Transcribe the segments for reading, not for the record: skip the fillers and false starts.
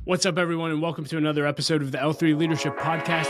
What's up, everyone, and welcome to another episode of the L3 Leadership Podcast.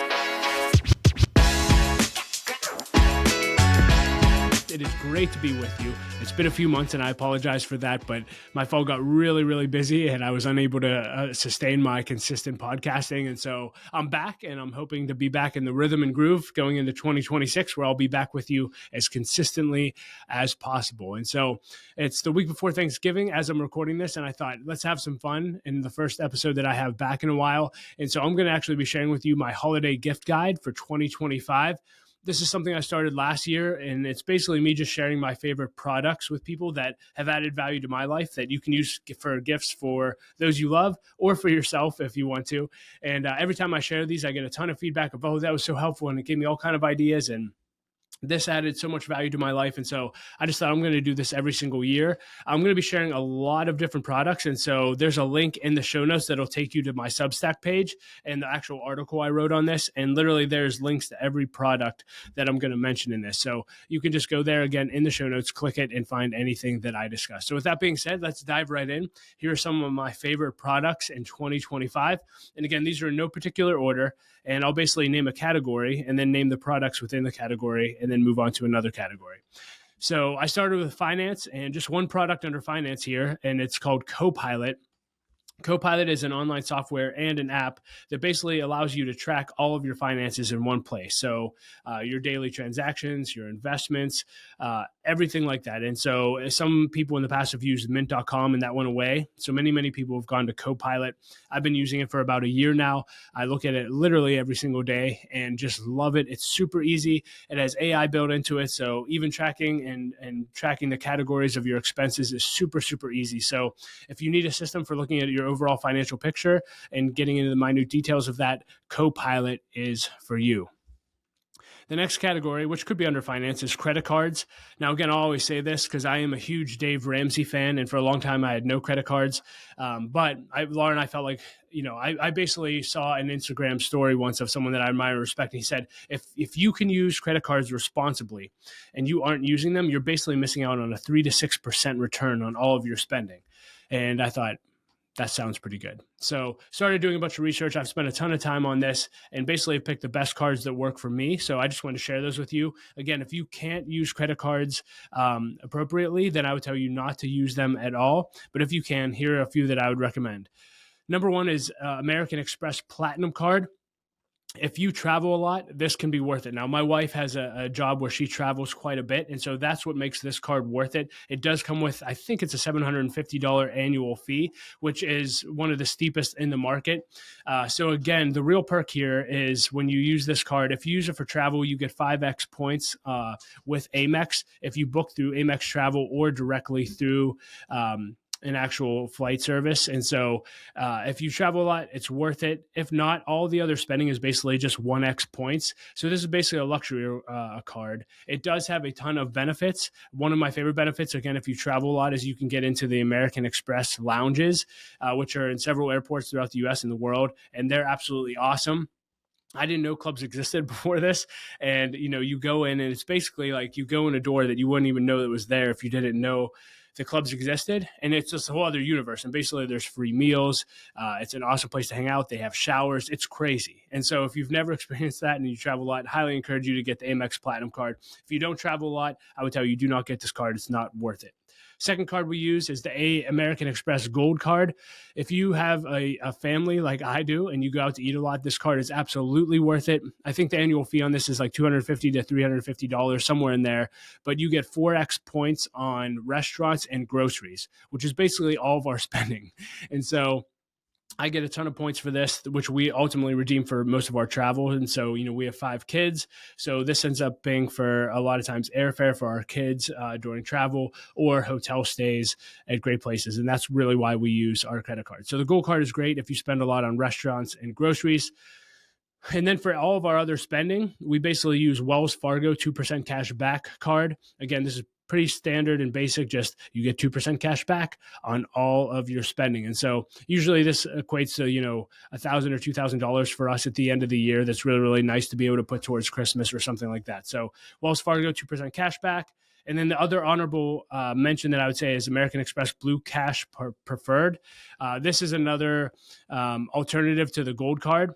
It is great to be with you. It's been a few months, and I apologize for that, but my fall got really, really busy, and I was unable to sustain my consistent podcasting. And so I'm back, and I'm hoping to be back in the rhythm and groove going into 2026, where I'll be back with you as consistently as possible. And so it's the week before Thanksgiving as I'm recording this, and I thought, let's have some fun in the first episode that I have back in a while. And so I'm going to actually be sharing with you my holiday gift guide for 2025. This is something I started last year, and it's basically me just sharing my favorite products with people that have added value to my life that you can use for gifts for those you love or for yourself if you want to. And every time I share these, I get a ton of feedback of, oh, that was so helpful, and it gave me all kind of ideas, and this added so much value to my life. And so I just thought I'm going to do this every single year. I'm going to be sharing a lot of different products. And so there's a link in the show notes that'll take you to my Substack page and the actual article I wrote on this. And literally there's links to every product that I'm going to mention in this. So you can just go there again in the show notes, click it, and find anything that I discussed. So with that being said, let's dive right in. Here are some of my favorite products in 2025. And again, these are in no particular order. And I'll basically name a category and then name the products within the category and then move on to another category. So I started with finance and just one product under finance here, and it's called Copilot. Copilot is an online software and an app that basically allows you to track all of your finances in one place. So your daily transactions, your investments, everything like that. And so some people in the past have used mint.com and that went away. So many people have gone to Copilot. I've been using it for about a year now. I look at it literally every single day and just love it. It's super easy. It has AI built into it. So even tracking and tracking the categories of your expenses is super easy. So if you need a system for looking at your overall financial picture and getting into the minute details of that, Copilot is for you. The next category, which could be under finance, is credit cards. Now, again, I'll always say this because I am a huge Dave Ramsey fan, and for a long time I had no credit cards. But Laura and I felt like, I basically saw an Instagram story once of someone that I admire and respect, and he said, if you can use credit cards responsibly and you aren't using them, you're basically missing out on a 3 to 6% return on all of your spending. And I thought, that sounds pretty good. So started doing a bunch of research. I've spent a ton of time on this and basically picked the best cards that work for me. So I just wanted to share those with you. Again, if you can't use credit cards appropriately, then I would tell you not to use them at all. But if you can, here are a few that I would recommend. Number one is American Express Platinum Card. If you travel a lot, this can be worth it. Now, my wife has a job where she travels quite a bit, and so that's what makes this card worth it. It does come with, I think it's a $750 annual fee, which is one of the steepest in the market. So again, the real perk here is when you use this card, if you use it for travel, you get 5x points with Amex if you book through Amex Travel or directly through an actual flight service. And so if you travel a lot, it's worth it. If not, all the other spending is basically just 1x points. So this is basically a luxury card. It does have a ton of benefits. One of my favorite benefits, again, if you travel a lot, is you can get into the American Express lounges, which are in several airports throughout the US and the world. And they're absolutely awesome. I didn't know clubs existed before this. And, you go in and it's basically like you go in a door that you wouldn't even know that was there if you didn't know the clubs existed, and it's just a whole other universe. And basically there's free meals. It's an awesome place to hang out. They have showers. It's crazy. And so if you've never experienced that and you travel a lot, I highly encourage you to get the Amex Platinum card. If you don't travel a lot, I would tell you, do not get this card. It's not worth it. Second card we use is the American Express Gold Card. If you have a family like I do and you go out to eat a lot, this card is absolutely worth it. I think the annual fee on this is like $250 to $350, somewhere in there, but you get 4x points on restaurants and groceries, which is basically all of our spending. And so I get a ton of points for this, which we ultimately redeem for most of our travel. And so, we have 5 kids. So this ends up paying for a lot of times airfare for our kids during travel or hotel stays at great places. And that's really why we use our credit card. So the Gold Card is great if you spend a lot on restaurants and groceries. And then for all of our other spending, we basically use Wells Fargo 2% cash back card. Again, this is pretty standard and basic, just you get 2% cash back on all of your spending. And so usually this equates to, $1,000 or $2,000 for us at the end of the year. That's really, really nice to be able to put towards Christmas or something like that. So Wells Fargo, 2% cash back. And then the other honorable mention that I would say is American Express Blue Cash Preferred. This is another alternative to the gold card.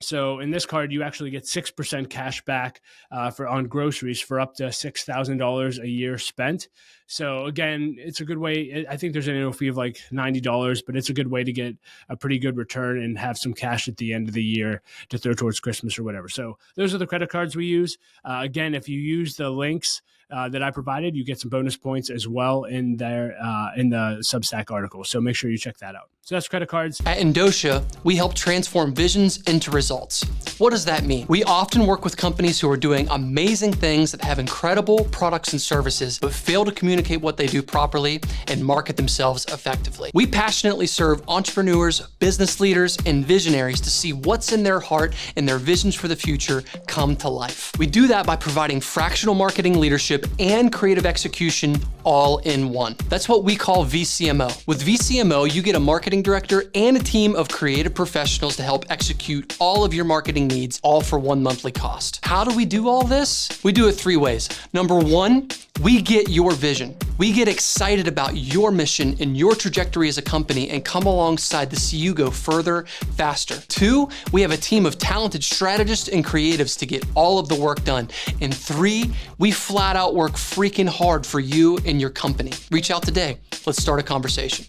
So in this card, you actually get 6% cash back on groceries for up to $6,000 a year spent. So again, it's a good way. I think there's an annual fee of like $90, but it's a good way to get a pretty good return and have some cash at the end of the year to throw towards Christmas or whatever. So those are the credit cards we use. Again, if you use the links that I provided, you get some bonus points as well in there in the Substack article. So make sure you check that out. So that's credit cards. At Indosha, we help transform visions into results. What does that mean? We often work with companies who are doing amazing things that have incredible products and services, but fail to communicate what they do properly and market themselves effectively. We passionately serve entrepreneurs, business leaders, and visionaries to see what's in their heart and their visions for the future come to life. We do that by providing fractional marketing leadership and creative execution all in one. That's what we call VCMO. With VCMO, you get a marketing director and a team of creative professionals to help execute all of your marketing needs, all for one monthly cost. How do we do all this? We do it 3 ways. Number 1, we get your vision. We get excited about your mission and your trajectory as a company and come alongside to see you go further, faster. 2, we have a team of talented strategists and creatives to get all of the work done. And 3, we flat out work freaking hard for you and your company. Reach out today. Let's start a conversation.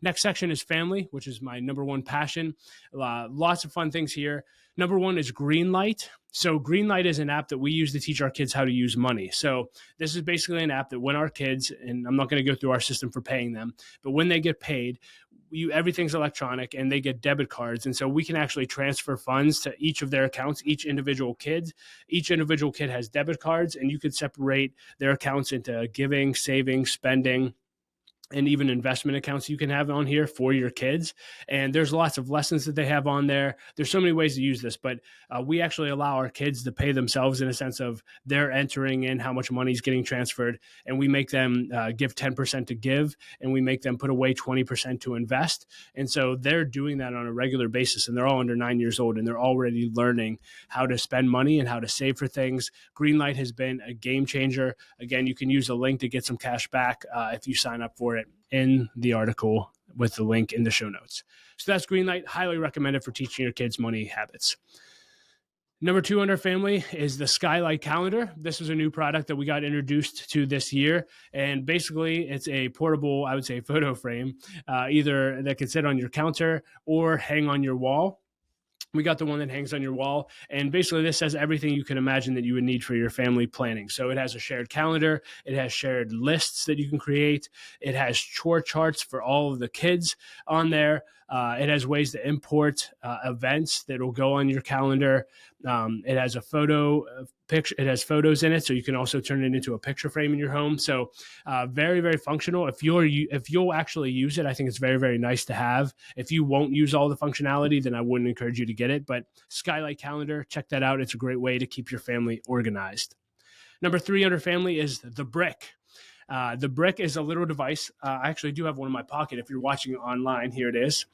Next section is family, which is my number 1 passion. Lots of fun things here. Number 1 is Greenlight. So Greenlight is an app that we use to teach our kids how to use money. So this is basically an app that when our kids, and I'm not going to go through our system for paying them, but when they get paid, everything's electronic and they get debit cards. And so we can actually transfer funds to each of their accounts, each individual kid. Each individual kid has debit cards, and you could separate their accounts into giving, saving, spending, and even investment accounts you can have on here for your kids. And there's lots of lessons that they have on there. There's so many ways to use this, but we actually allow our kids to pay themselves in a sense of they're entering in how much money is getting transferred, and we make them give 10% to give, and we make them put away 20% to invest. And so they're doing that on a regular basis, and they're all under 9 years old, and they're already learning how to spend money and how to save for things. Greenlight has been a game changer. Again, you can use a link to get some cash back if you sign up for it in the article with the link in the show notes. So that's Greenlight. Highly recommended for teaching your kids money habits. Number 2 under family is the Skylight Calendar. This is a new product that we got introduced to this year. And basically it's a portable, I would say, photo frame, either that can sit on your counter or hang on your wall. We got the one that hangs on your wall, and basically this has everything you can imagine that you would need for your family planning. So it has a shared calendar, it has shared lists that you can create, it has chore charts for all of the kids on there. It has ways to import events that will go on your calendar. It has a photo picture. It has photos in it, so you can also turn it into a picture frame in your home. So very, very functional. If you'll actually use it, I think it's very, very nice to have. If you won't use all the functionality, then I wouldn't encourage you to get it. But Skylight Calendar, check that out. It's a great way to keep your family organized. Number 3 under family is the Brick. The Brick is a little device. I actually do have one in my pocket. If you're watching online, here it is.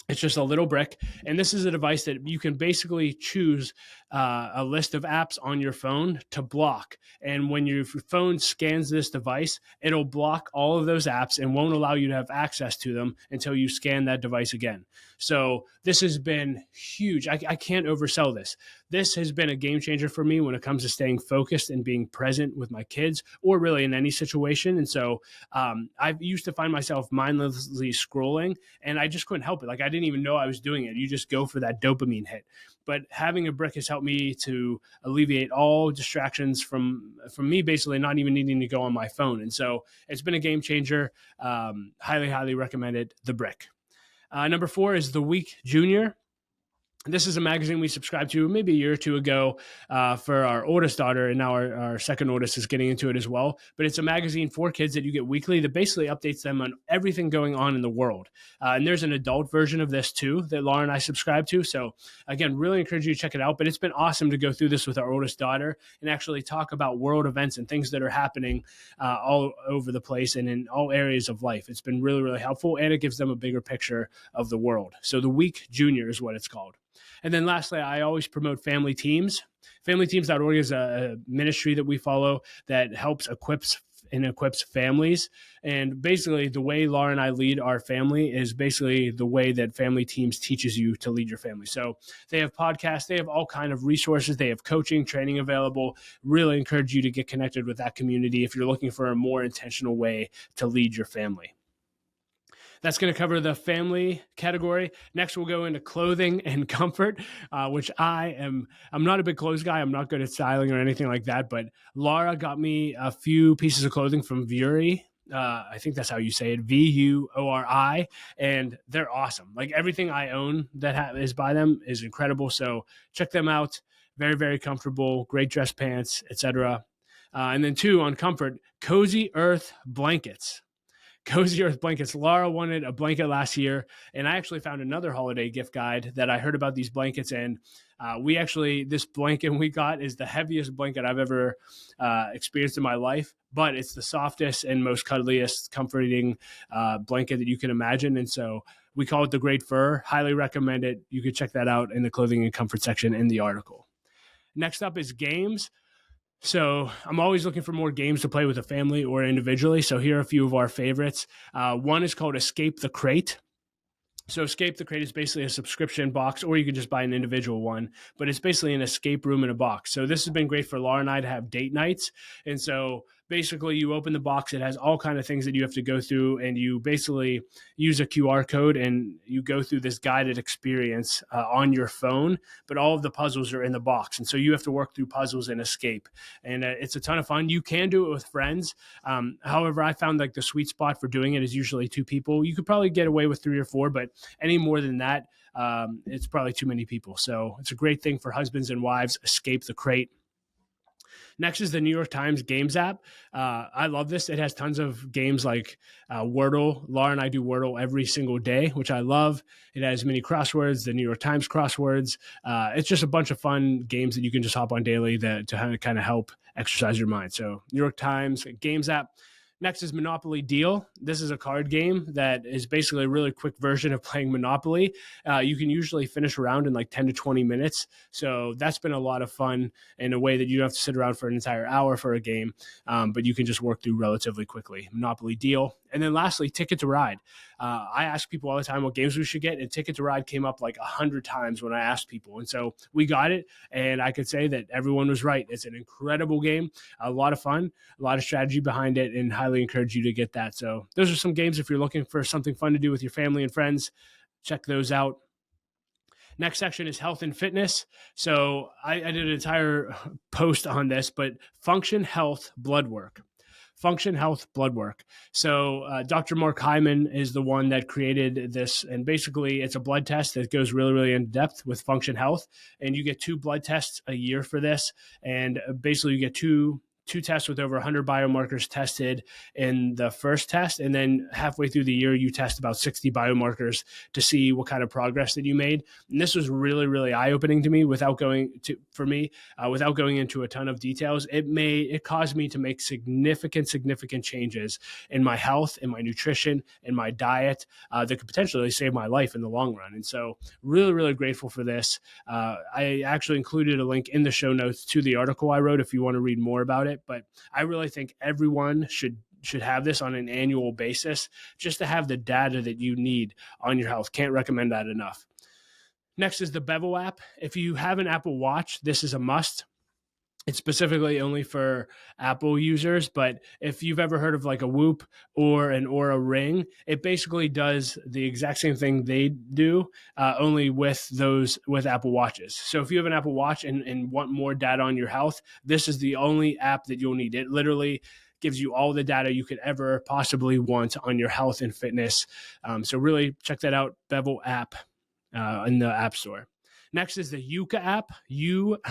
It's just a little brick. And this is a device that you can basically choose a list of apps on your phone to block. And when your phone scans this device, it'll block all of those apps and won't allow you to have access to them until you scan that device again. So this has been huge. I can't oversell this. This has been a game changer for me when it comes to staying focused and being present with my kids, or really in any situation. And so I used to find myself mindlessly scrolling, and I just couldn't help it. Like, I didn't even know I was doing it. You just go for that dopamine hit. But having a brick has helped me to alleviate all distractions from me basically not even needing to go on my phone. And so it's been a game changer. Highly, highly recommended, the Brick. Number 4 is The Week Junior. This is a magazine we subscribed to maybe a year or 2 ago for our oldest daughter, and now our second oldest is getting into it as well. But it's a magazine for kids that you get weekly that basically updates them on everything going on in the world. And there's an adult version of this too that Laura and I subscribe to. So again, really encourage you to check it out. But it's been awesome to go through this with our oldest daughter and actually talk about world events and things that are happening all over the place and in all areas of life. It's been really, really helpful, and it gives them a bigger picture of the world. So The Week Junior is what it's called. And then lastly, I always promote family teams. Familyteams.org is a ministry that we follow that helps equips families. And basically, the way Laura and I lead our family is basically the way that Family Teams teaches you to lead your family. So they have podcasts, they have all kind of resources, they have coaching, training available. Really encourage you to get connected with that community if you're looking for a more intentional way to lead your family. That's going to cover the family category. Next, we'll go into clothing and comfort, which I'm not a big clothes guy. I'm not good at styling or anything like that, but Laura got me a few pieces of clothing from Vuori. I think that's how you say it, Vuori, and they're awesome. Like everything I own that is by them is incredible. So check them out. Very, very comfortable, great dress pants, etc. And then 2 on comfort, Cozy Earth blankets. Cozy Earth blankets. Laura wanted a blanket last year, and I actually found another holiday gift guide that I heard about these blankets. And this blanket we got is the heaviest blanket I've ever experienced in my life, but it's the softest and most cuddliest, comforting blanket that you can imagine. And so we call it the Great Fur. Highly recommend it. You can check that out in the clothing and comfort section in the article. Next up is games. So I'm always looking for more games to play with a family or individually. So here are a few of our favorites. One is called Escape the Crate. So Escape the Crate is basically a subscription box, or you can just buy an individual one, but it's basically an escape room in a box. So this has been great for Laura and I to have date nights. And so basically you open the box, it has all kinds of things that you have to go through, and you basically use a QR code and you go through this guided experience on your phone, but all of the puzzles are in the box. And so you have to work through puzzles and escape. And it's a ton of fun. You can do it with friends. However, I found like the sweet spot for doing it is usually 2 people. You could probably get away with 3 or 4, but any more than that, it's probably too many people. So it's a great thing for husbands and wives. Escape the Crate. Next is the New York Times Games app. I love this. It has tons of games like Wordle. Laura and I do Wordle every single day, which I love. It has mini crosswords, the New York Times crosswords. It's just a bunch of fun games that you can just hop on daily to kind of help exercise your mind. So New York Times Games app. Next is Monopoly Deal. This is a card game that is basically a really quick version of playing Monopoly. You can usually finish a round in like 10 to 20 minutes. So that's been a lot of fun in a way that you don't have to sit around for an entire hour for a game, but you can just work through relatively quickly. Monopoly Deal. And then lastly, Ticket to Ride. I ask people all the time what games we should get, and Ticket to Ride came up like 100 times when I asked people. And so we got it, and I could say that everyone was right. It's an incredible game, a lot of fun, a lot of strategy behind it, and highly encourage you to get that. So those are some games if you're looking for something fun to do with your family and friends. Check those out. Next section is health and fitness. So I did an entire post on this, but Function Health Blood Work. Function Health Blood Work. So Dr. Mark Hyman is the one that created this, and basically it's a blood test that goes really, really in depth with Function Health, and you get 2 blood tests a year for this, and basically you get two tests with over 100 biomarkers tested in the first test, and then halfway through the year you test about 60 biomarkers to see what kind of progress that you made. And this was really, really eye-opening to me without going into a ton of details. It caused me to make significant changes in my health, in my nutrition, in my diet that could potentially save my life in the long run. And so really, really grateful for this. I actually included a link in the show notes to the article I wrote if you want to read more about it. But I really think everyone should have this on an annual basis just to have the data that you need on your health. Can't recommend that enough. Next is the Bevel app. If you have an Apple Watch, this is a must. It's specifically only for Apple users, but if you've ever heard of like a Whoop or an Aura Ring, it basically does the exact same thing they do, only with Apple Watches. So if you have an Apple Watch and want more data on your health, this is the only app that you'll need. It literally gives you all the data you could ever possibly want on your health and fitness. So really check that out, Bevel app in the App Store. Next is the Yuka app, YUKA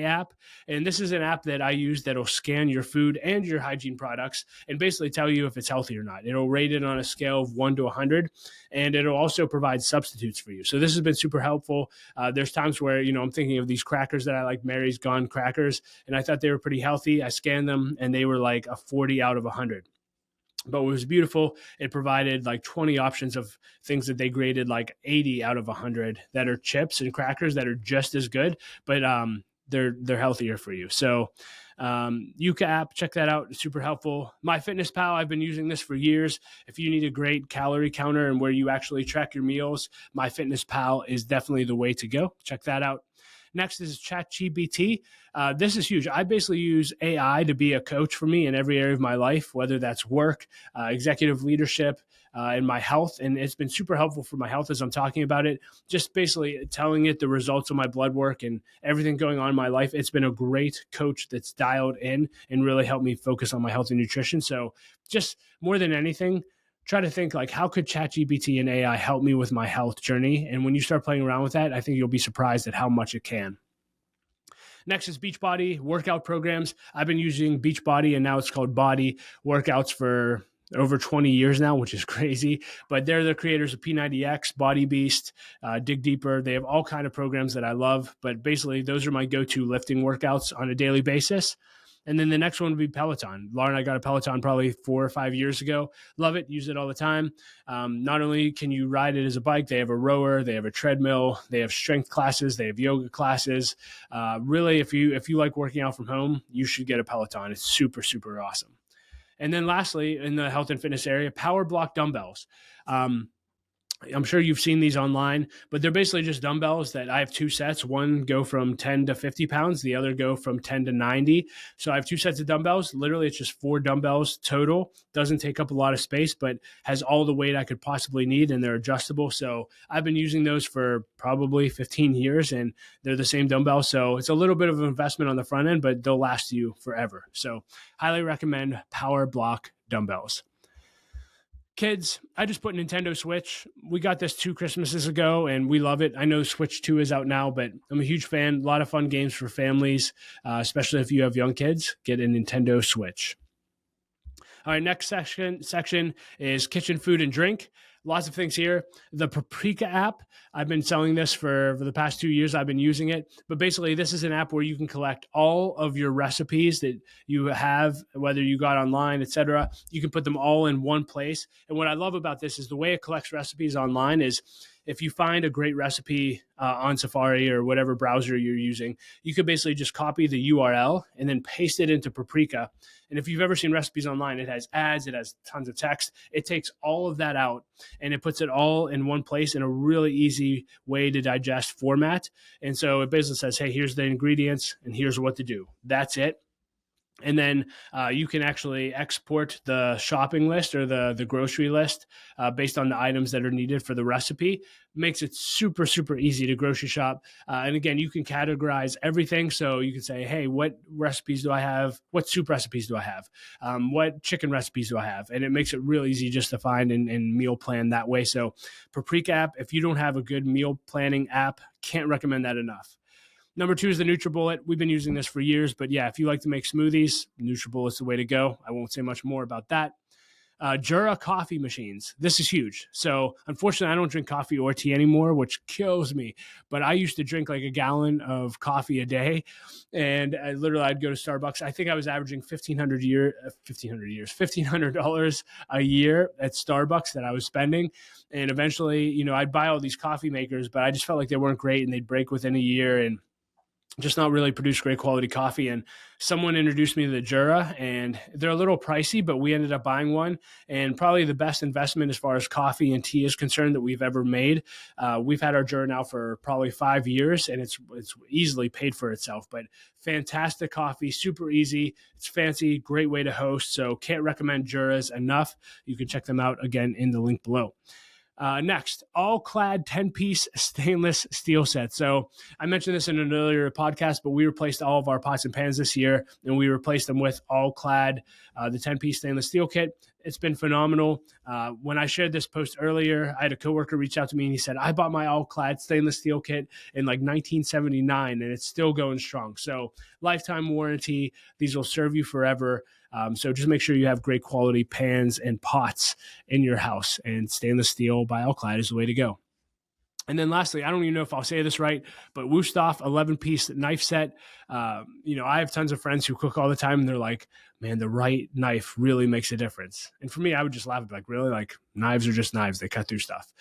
app. And this is an app that I use that'll scan your food and your hygiene products and basically tell you if it's healthy or not. It'll rate it on a scale of 1 to 100, and it'll also provide substitutes for you. So this has been super helpful. There's times where, I'm thinking of these crackers that I like, Mary's Gone crackers, and I thought they were pretty healthy. I scanned them, and they were like a 40 out of 100. But what was beautiful, it provided like 20 options of things that they graded like 80 out of 100 that are chips and crackers that are just as good, but they're healthier for you. So Yuka app, check that out. It's super helpful. MyFitnessPal, I've been using this for years. If you need a great calorie counter and where you actually track your meals, MyFitnessPal is definitely the way to go. Check that out. Next is ChatGPT. This is huge. I basically use AI to be a coach for me in every area of my life, whether that's work, executive leadership, and my health. And it's been super helpful for my health as I'm talking about it. Just basically telling it the results of my blood work and everything going on in my life. It's been a great coach that's dialed in and really helped me focus on my health and nutrition. So just more than anything, try to think like, how could ChatGPT and AI help me with my health journey? And when you start playing around with that, I think you'll be surprised at how much it can. Next is Beachbody workout programs. I've been using Beachbody and now it's called Body workouts for over 20 years now, which is crazy. But they're the creators of P90X, Body Beast, Dig Deeper. They have all kinds of programs that I love. But basically, those are my go-to lifting workouts on a daily basis. And then the next one would be Peloton. Laura and I got a Peloton probably 4 or 5 years ago. Love it. Use it all the time. Not only can you ride it as a bike, they have a rower, they have a treadmill, they have strength classes, they have yoga classes. Really, if you like working out from home, you should get a Peloton. It's super, super awesome. And then lastly, in the health and fitness area, Power Block dumbbells. I'm sure you've seen these online, but they're basically just dumbbells that I have 2 sets. One go from 10 to 50 pounds. The other go from 10 to 90. So I have 2 sets of dumbbells. Literally, it's just 4 dumbbells total. Doesn't take up a lot of space, but has all the weight I could possibly need, and they're adjustable. So I've been using those for probably 15 years, and they're the same dumbbells. So it's a little bit of an investment on the front end, but they'll last you forever. So highly recommend Power Block dumbbells. Kids, I just put Nintendo Switch. We got this 2 Christmases ago and we love it. I know Switch 2 is out now, but I'm a huge fan. A lot of fun games for families, especially if you have young kids. Get a Nintendo Switch. All right, next section is kitchen, food, and drink. Lots of things here. The Paprika app, I've been selling this for the past 2 years. I've been using it. But basically, this is an app where you can collect all of your recipes that you have, whether you got online, etc. You can put them all in one place. And what I love about this is the way it collects recipes online is if you find a great recipe on Safari or whatever browser you're using, you could basically just copy the URL and then paste it into Paprika. And if you've ever seen recipes online, it has ads, it has tons of text. It takes all of that out and it puts it all in one place in a really easy way to digest format. And so it basically says, hey, here's the ingredients and here's what to do. That's it. And then you can actually export the shopping list or the grocery list based on the items that are needed for the recipe. Makes it super, super easy to grocery shop. And again, you can categorize everything. So you can say, hey, what recipes do I have? What soup recipes do I have? What chicken recipes do I have? And it makes it real easy just to find and meal plan that way. So Paprika app, if you don't have a good meal planning app, can't recommend that enough. Number 2 is the NutriBullet. We've been using this for years, but yeah, if you like to make smoothies, NutriBullet's the way to go. I won't say much more about that. Jura coffee machines. This is huge. So unfortunately, I don't drink coffee or tea anymore, which kills me. But I used to drink like a gallon of coffee a day, and I'd go to Starbucks. I think I was averaging $1,500 a year at Starbucks that I was spending. And eventually, I'd buy all these coffee makers, but I just felt like they weren't great, and they'd break within a year, and just not really produce great quality coffee. And someone introduced me to the Jura, and they're a little pricey, but we ended up buying one, and probably the best investment as far as coffee and tea is concerned that we've ever made. We've had our Jura now for probably 5 years, and it's easily paid for itself. But fantastic coffee, super easy. It's fancy, great way to host. So can't recommend Juras enough. You can check them out again in the link below. Next, all-clad 10-piece stainless steel set. So I mentioned this in an earlier podcast, but we replaced all of our pots and pans this year, and we replaced them with all-clad, the 10-piece stainless steel kit. It's been phenomenal. When I shared this post earlier, I had a coworker reach out to me, and he said, I bought my all-clad stainless steel kit in like 1979, and it's still going strong. So lifetime warranty. These will serve you forever. So just make sure you have great quality pans and pots in your house, and stainless steel by All-Clad is the way to go. And then lastly, I don't even know if I'll say this right, but Wusthof 11-piece knife set. I have tons of friends who cook all the time, and they're like, man, the right knife really makes a difference. And for me, I would just laugh at like, really? Like, knives are just knives. They cut through stuff.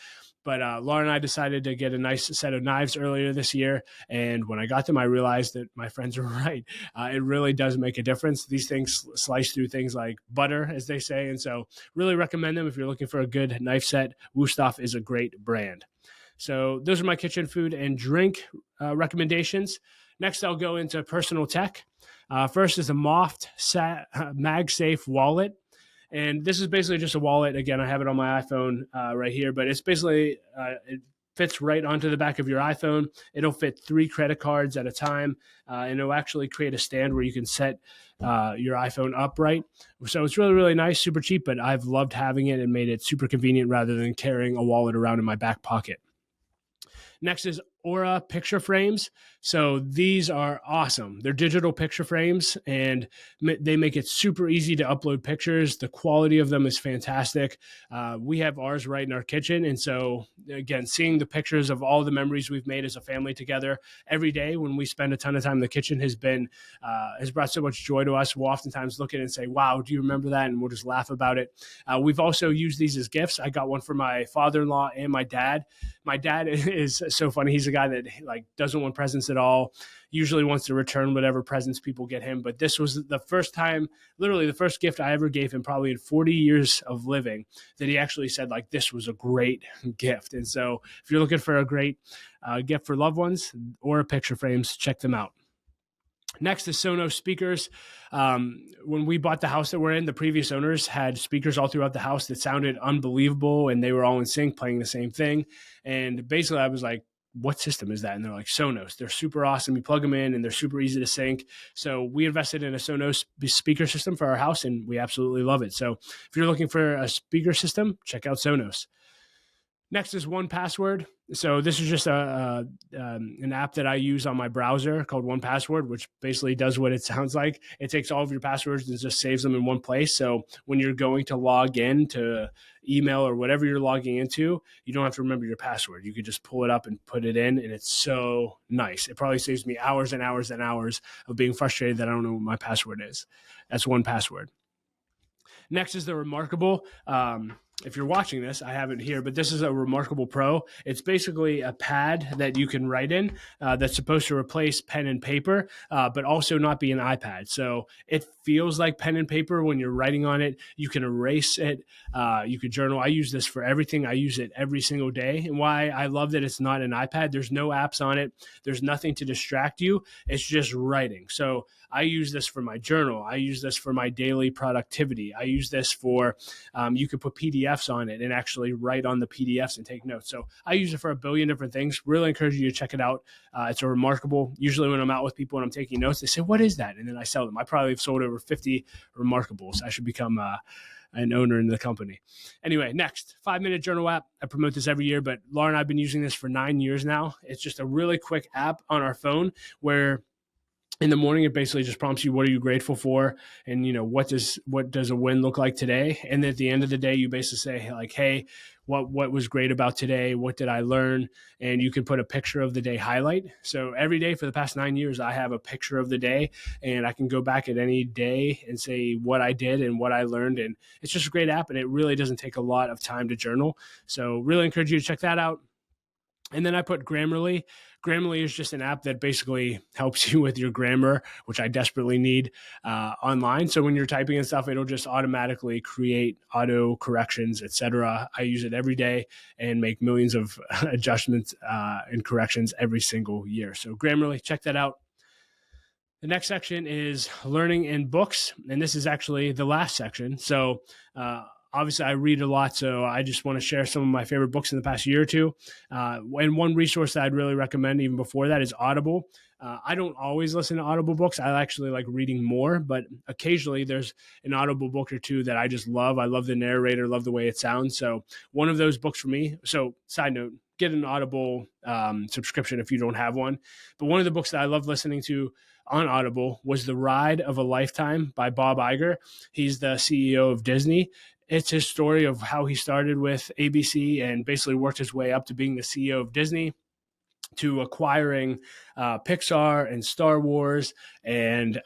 But Laura and I decided to get a nice set of knives earlier this year. And when I got them, I realized that my friends were right. It really does make a difference. These things slice through things like butter, as they say. And so really recommend them if you're looking for a good knife set. Wusthof is a great brand. So those are my kitchen food and drink recommendations. Next, I'll go into personal tech. First is a Moft MagSafe wallet. And this is basically just a wallet. Again, I have it on my iPhone right here, but it's basically, it fits right onto the back of your iPhone. It'll fit 3 credit cards at a time, and it'll actually create a stand where you can set your iPhone upright. So it's really, really nice, super cheap, but I've loved having it and made it super convenient rather than carrying a wallet around in my back pocket. Next is Aura picture frames. So these are awesome. They're digital picture frames, and they make it super easy to upload pictures. The quality of them is fantastic. We have ours right in our kitchen. And so, again, seeing the pictures of all the memories we've made as a family together every day when we spend a ton of time in the kitchen has brought so much joy to us. We'll oftentimes look at it and say, wow, do you remember that? And we'll just laugh about it. We've also used these as gifts. I got one for my father-in-law and my dad. My dad is so funny. He's a guy that like doesn't want presents at all, usually wants to return whatever presents people get him. But this was the first time, literally the first gift I ever gave him probably in 40 years of living, that he actually said like, this was a great gift. And so if you're looking for a great gift for loved ones or picture frames, check them out. Next is Sonos speakers. When we bought the house that we're in, the previous owners had speakers all throughout the house that sounded unbelievable, and they were all in sync playing the same thing. And basically I was like, what system is that? And they're like, Sonos. They're super awesome. You plug them in and they're super easy to sync. So we invested in a Sonos speaker system for our house, and we absolutely love it. So if you're looking for a speaker system, check out Sonos. Next is 1Password. So this is just an app that I use on my browser called 1Password, which basically does what it sounds like. It takes all of your passwords and just saves them in one place. So when you're going to log in to email or whatever you're logging into, you don't have to remember your password. You could just pull it up and put it in, and it's so nice. It probably saves me hours and hours and hours of being frustrated that I don't know what my password is. That's 1Password. Next is the Remarkable. If you're watching this, I have it here, but this is a Remarkable Pro. It's basically a pad that you can write in that's supposed to replace pen and paper, but also not be an iPad. So it feels like pen and paper when you're writing on it. You can erase it. You can journal. I use this for everything. I use it every single day. And why I love that it's not an iPad, there's no apps on it. There's nothing to distract you. It's just writing. So I use this for my journal. I use this for my daily productivity. I use this for, you could put PDFs on it and actually write on the PDFs and take notes. So I use it for a billion different things. Really encourage you to check it out. It's a Remarkable. Usually when I'm out with people and I'm taking notes, they say, what is that? And then I sell them. I probably have sold over 50 Remarkables. I should become an owner in the company. Anyway, next, 5-minute journal app. I promote this every year, but Laura and I have been using this for 9 years now. It's just a really quick app on our phone where in the morning, it basically just prompts you, what are you grateful for? And, what does a win look like today? And at the end of the day, you basically say like, hey, what was great about today? What did I learn? And you can put a picture of the day highlight. So every day for the past 9 years, I have a picture of the day, and I can go back at any day and say what I did and what I learned. And it's just a great app, and it really doesn't take a lot of time to journal. So really encourage you to check that out. And then I put Grammarly. Grammarly is just an app that basically helps you with your grammar, which I desperately need online. So when you're typing and stuff, it'll just automatically create auto corrections, etc. I use it every day and make millions of adjustments and corrections every single year. So Grammarly, check that out. The next section is learning and books. And this is actually the last section. So obviously, I read a lot, so I just want to share some of my favorite books in the past year or two. And one resource that I'd really recommend even before that is Audible. I don't always listen to Audible books. I actually like reading more, but occasionally there's an Audible book or two that I just love. I love the narrator, love the way it sounds. So one of those books for me. So side note, get an Audible subscription if you don't have one. But one of the books that I love listening to on Audible was The Ride of a Lifetime by Bob Iger. He's the CEO of Disney. It's his story of how he started with ABC and basically worked his way up to being the CEO of Disney, to acquiring Pixar and Star Wars and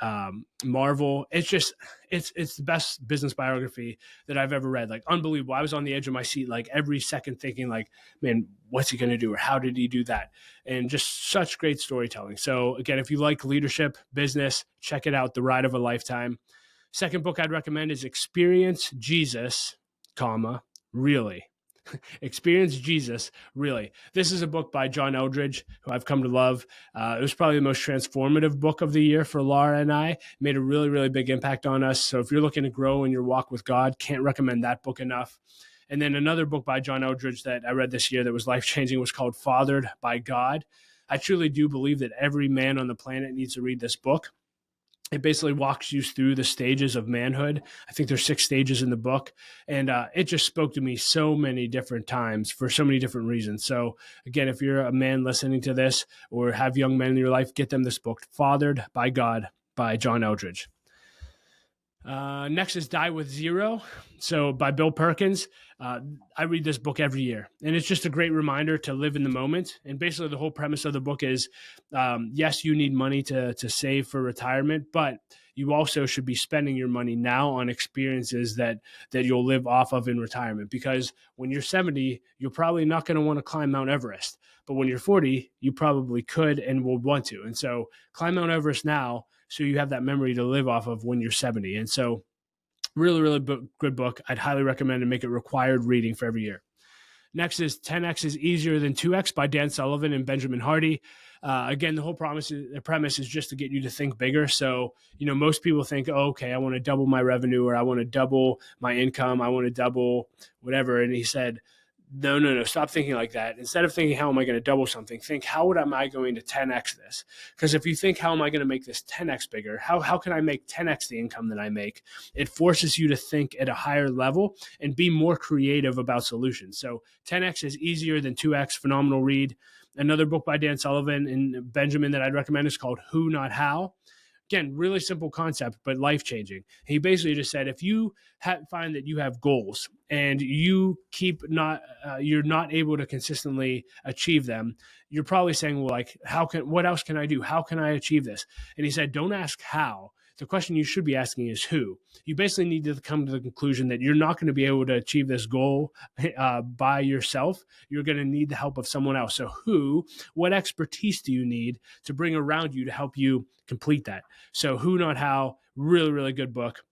Marvel. It's the best business biography that I've ever read. Like, unbelievable. I was on the edge of my seat like every second thinking like, man, what's he going to do, or how did he do that? And just such great storytelling. So again, if you like leadership, business, check it out, The Ride of a Lifetime. Second book I'd recommend is Experience Jesus, really. Experience Jesus, really. This is a book by John Eldredge, who I've come to love. It was probably the most transformative book of the year for Laura and I. Made a really, really big impact on us. So if you're looking to grow in your walk with God, can't recommend that book enough. And then another book by John Eldredge that I read this year that was life-changing was called Fathered by God. I truly do believe that every man on the planet needs to read this book. It basically walks you through the stages of manhood. I think there's 6 stages in the book, and it just spoke to me so many different times for so many different reasons. So again, if you're a man listening to this or have young men in your life, get them this book, Fathered by God by John Eldredge. Next is Die with Zero. So by Bill Perkins. I read this book every year, and it's just a great reminder to live in the moment. And basically the whole premise of the book is, yes, you need money to save for retirement, but you also should be spending your money now on experiences that you'll live off of in retirement. Because when you're 70, you're probably not going to want to climb Mount Everest. But when you're 40, you probably could and will want to. And so climb Mount Everest now so you have that memory to live off of when you're 70. And so really, really good book. I'd highly recommend and make it required reading for every year. Next is 10X is Easier Than 2X by Dan Sullivan and Benjamin Hardy. Again, the whole premise is just to get you to think bigger. So, most people think, oh, okay, I want to double my revenue, or I want to double my income. I want to double whatever. And he said, no, stop thinking like that. Instead of thinking, how am I going to double something? Think, how am I going to 10X this? Because if you think, how am I going to make this 10X bigger? How can I make 10X the income that I make? It forces you to think at a higher level and be more creative about solutions. So 10X is Easier Than 2X, phenomenal read. Another book by Dan Sullivan and Benjamin that I'd recommend is called Who Not How. Again, really simple concept, but life-changing. He basically just said, if you find that you have goals and you you're not able to consistently achieve them, you're probably saying, well, like, what else can I do? How can I achieve this? And he said, don't ask how. The question you should be asking is who. You basically need to come to the conclusion that you're not going to be able to achieve this goal by yourself. You're going to need the help of someone else. So what expertise do you need to bring around you to help you complete that? So Who Not How, really, really good book.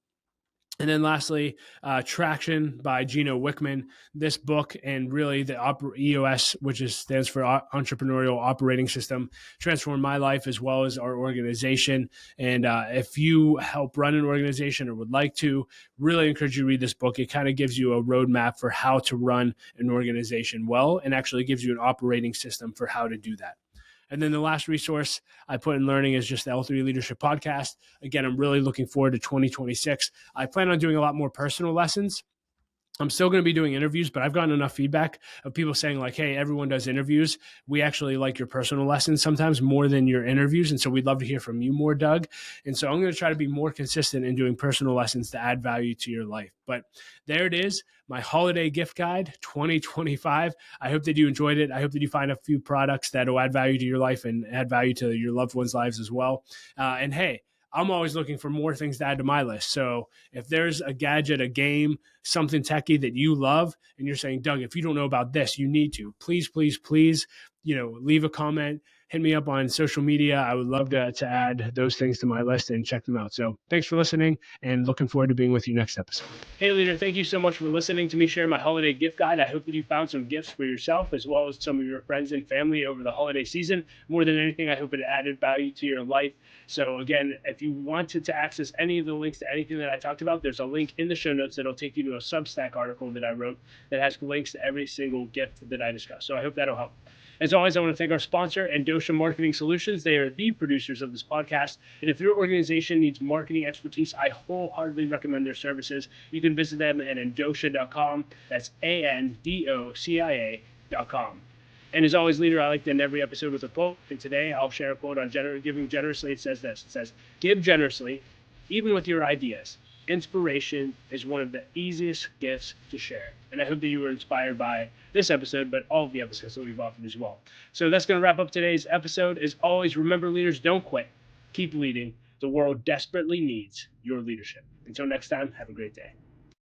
And then lastly, Traction by Gino Wickman. This book and really the EOS, which stands for Entrepreneurial Operating System, transformed my life as well as our organization. And if you help run an organization or would like to, really encourage you to read this book. It kind of gives you a roadmap for how to run an organization well, and actually gives you an operating system for how to do that. And then the last resource I put in learning is just the L3 Leadership Podcast. Again, I'm really looking forward to 2026. I plan on doing a lot more personal lessons. I'm still going to be doing interviews, but I've gotten enough feedback of people saying like, hey, everyone does interviews. We actually like your personal lessons sometimes more than your interviews. And so we'd love to hear from you more, Doug. And so I'm going to try to be more consistent in doing personal lessons to add value to your life. But there it is, my holiday gift guide 2025. I hope that you enjoyed it. I hope that you find a few products that will add value to your life and add value to your loved ones' lives as well. And hey, I'm always looking for more things to add to my list. So if there's a gadget, a game, something techie that you love, and you're saying, Doug, if you don't know about this, you need to, please, leave a comment, hit me up on social media. I would love to add those things to my list and check them out. So thanks for listening, and looking forward to being with you next episode. Hey, leader, thank you so much for listening to me share my holiday gift guide. I hope that you found some gifts for yourself as well as some of your friends and family over the holiday season. More than anything, I hope it added value to your life. So again, if you wanted to access any of the links to anything that I talked about, there's a link in the show notes that'll take you to a Substack article that I wrote that has links to every single gift that I discussed. So I hope that'll help. As always, I want to thank our sponsor, Endosha Marketing Solutions. They are the producers of this podcast. And if your organization needs marketing expertise, I wholeheartedly recommend their services. You can visit them at endosha.com. That's ANDOCIA.com. And as always, leader, I like to end every episode with a quote. And today I'll share a quote on giving generously. It says this. It says, give generously, even with your ideas. inspiration is one of the easiest gifts to share. And I hope that you were inspired by this episode, but all of the episodes that we've offered as well. So that's going to wrap up today's episode. As always, remember, leaders, don't quit. Keep leading. The world desperately needs your leadership. Until next time, have a great day.